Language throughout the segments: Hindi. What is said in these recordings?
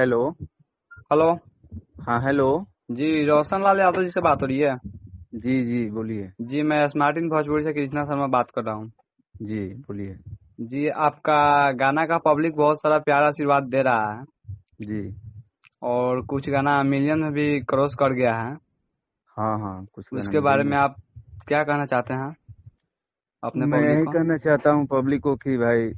हेलो। हेलो। हाँ हेलो। जी, रोशन लाल यादव जी से बात हो रही है? जी जी बोलिए। जी, मैं स्मार्टिन भोजपुरी से कृष्णा शर्मा बात कर रहा हूँ। जी बोलिए। जी, आपका गाना का पब्लिक बहुत सारा प्यारा आशीर्वाद दे रहा है जी। और कुछ गाना मिलियन में भी क्रॉस कर गया है। हाँ हाँ, कुछ गाना उसके मिलियन बारे में में। आप क्या कहना चाहते हैं अपने मैं पब्लिक यही को? कहना चाहता हूँ पब्लिक को कि भाई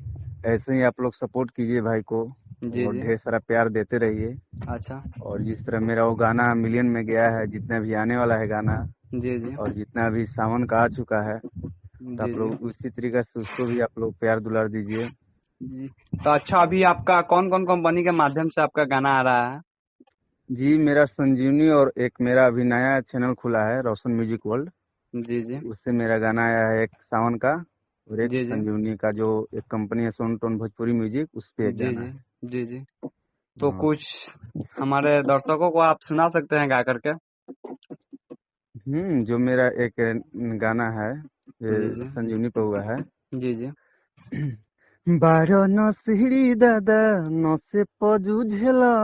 ऐसे ही आप लोग सपोर्ट कीजिए भाई को, जी और जी। ढेर सारा प्यार देते रहिए। अच्छा। और जिस तरह मेरा वो गाना मिलियन में गया है, जितना भी आने वाला है गाना, जी जी। और जितना भी सावन का आ चुका है, तो जी आप जी। लोग उसी तरीके से उसको भी आप लोग प्यार दुलार दीजिए। जी, तो अच्छा, अभी आपका कौन कौन कंपनी के माध्यम से आपका गाना आ रहा है? जी, मेरा संजीवनी और एक मेरा अभी नया चैनल खुला है रोशन म्यूजिक वर्ल्ड। जी जी। उससे मेरा गाना आया है, एक सावन का और एक जी जी। संजीवनी का, जो एक कंपनी है सोन टोन भोजपुरी म्यूजिक, उस पे एक जी गाना जी। है। जी जी। तो हाँ। कुछ हमारे दर्शकों को आप सुना सकते हैं गा करके? जो मेरा एक गाना है, ये जी जी। संजीवनी पे हुआ है। जी जी। बारह नसीड़ी दादा नसे पजुझेला,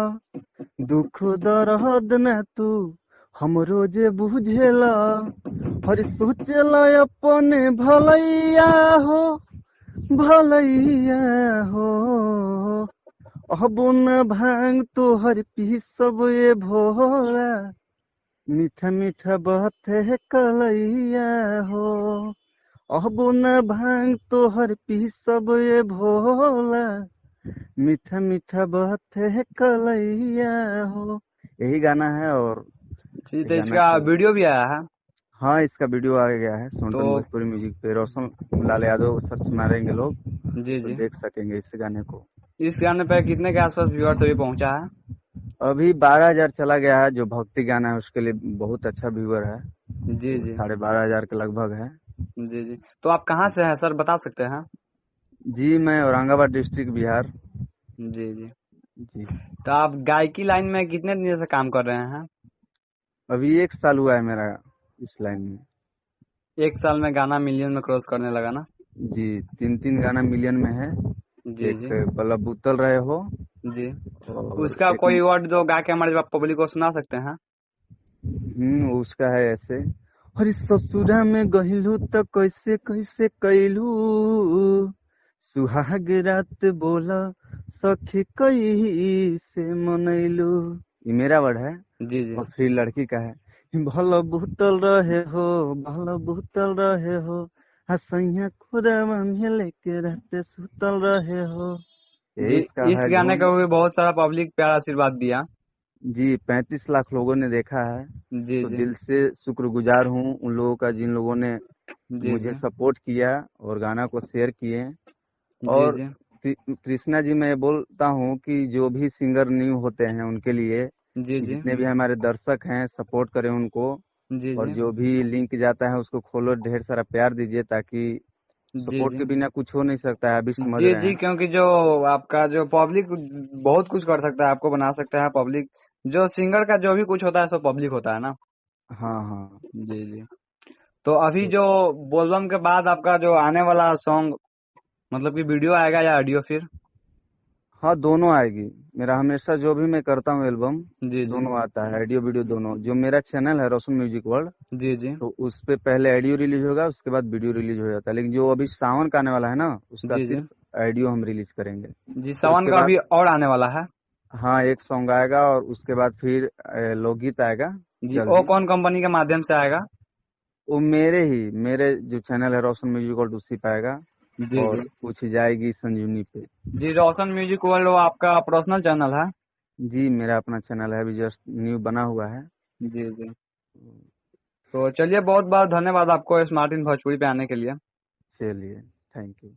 दुख दर्द न तू हमरो जे बुझेला, हर सोचेला अपने भलैया हो, भलैया हो। अब न भांग तोहर पी सब ये भोला, मीठा मीठा बात है कलैया हो। अब न भांग तोहर पी सब ये भोला, मीठा मीठा बात है कलैया हो। यही गाना है। और जी, ये तो गाना इसका को, वीडियो भी आया है? हाँ, इसका वीडियो आ गया है तो सोनटन भोजपुरी म्यूजिक पे, रोशन लाल यादव सर्च मारेंगे लोग जी तो जी। देख सकेंगे इस गाने को। इस गाने पे कितने के आसपास व्यूअर्स अभी पहुंचा है? अभी 12,000 चला गया है। जो भक्ति गाना है उसके लिए बहुत अच्छा व्यूअर है, जी वो जी। 12,500 के लगभग है। जी जी। तो आप कहाँ से हैं सर, बता सकते हैं? जी, मैं औरंगाबाद डिस्ट्रिक्ट, बिहार। जी जी। जी। तो आप गायकी लाइन में कितने दिन से काम कर रहे हैं? अभी 1 साल हुआ है मेरा इस लाइन में। एक साल में गाना मिलियन में क्रॉस करने लगा ना? जी, तीन तीन गाना मिलियन में है। जी एक जी। बल्लभ उतल रहे हो, जी। और उसका एक कोई वर्ड जो गा के हमारे पब्लिक को सुना सकते हैं? उसका है ऐसे। अरे ससुरा में गहिलू त कैसे कैसे कैलू, सुहाग रात बोला सखी कैसे मनैलू। ये मेरा वर्ड है। जी जी। और फिर लड़की का है, भल भूतल रहे हो, भल भूतल रहे हो, हसैया खुदा में लेके रहते सुतल रहे हो। जी, यही इसका इस है गाने धुन। को भी बहुत सारा पब्लिक प्यार आशीर्वाद दिया। जी, 35 लाख लोगों ने देखा है। जी तो जी। दिल से शुक्रगुजार हूँ उन लोगों का, जिन लोगों ने जी मुझे जी। सपोर्ट किया और गाना को शेयर किए। जी और जी। कृष्णा जी, मैं बोलता हूँ कि जो भी सिंगर न्यू होते हैं उनके लिए, जी कि जी। जितने भी हमारे दर्शक हैं सपोर्ट करें उनको। जी और जी। जो भी लिंक जाता है उसको खोलो, ढेर सारा प्यार दीजिए, ताकि जी सपोर्ट जी। के बिना कुछ हो नहीं सकता है, अभी समझ जी रहे जी, हैं। क्योंकि जो आपका जो पब्लिक बहुत कुछ कर सकता है, आपको बना सकता है पब्लिक। जो सिंगर का जो भी कुछ होता है सब पब्लिक होता है ना? हाँ हाँ। जी जी। तो अभी तो जो बोलबम के बाद आपका जो आने वाला सॉन्ग, मतलब कि वीडियो आएगा या ऑडियो फिर? हाँ, दोनों आएगी। मेरा हमेशा जो भी मैं करता हूँ एल्बम, जी जी। दोनों आता है, ऑडियो वीडियो दोनों। जो मेरा चैनल है रोशन म्यूजिक वर्ल्ड, जी जी। तो उस पे पहले ऑडियो रिलीज होगा, उसके बाद वीडियो रिलीज हो जाता है। लेकिन जो अभी सावन का आने वाला है ना, उसका जी जी। सिर्फ ऑडियो हम रिलीज करेंगे। जी, फिर सावन उसके का बाद, अभी और आने वाला है? हाँ, एक सॉन्ग आएगा, और उसके बाद फिर लोकगीत आएगा जी, जल्द वो ही। कौन कंपनी के माध्यम से आएगा? वो मेरे जो चैनल है रोशन म्यूजिक वर्ल्ड, उसी पे आएगा। जी जी। और कुछ जाएगी संजीवनी पे। जी, रोशन म्यूजिक वर्ल्ड वो आपका पर्सनल चैनल है? जी, मेरा अपना चैनल है, अभी जस्ट न्यू बना हुआ है। जी जी। तो चलिए, बहुत बहुत धन्यवाद आपको स्मार्ट इन भोजपुरी पे आने के लिए। चलिए, थैंक यू।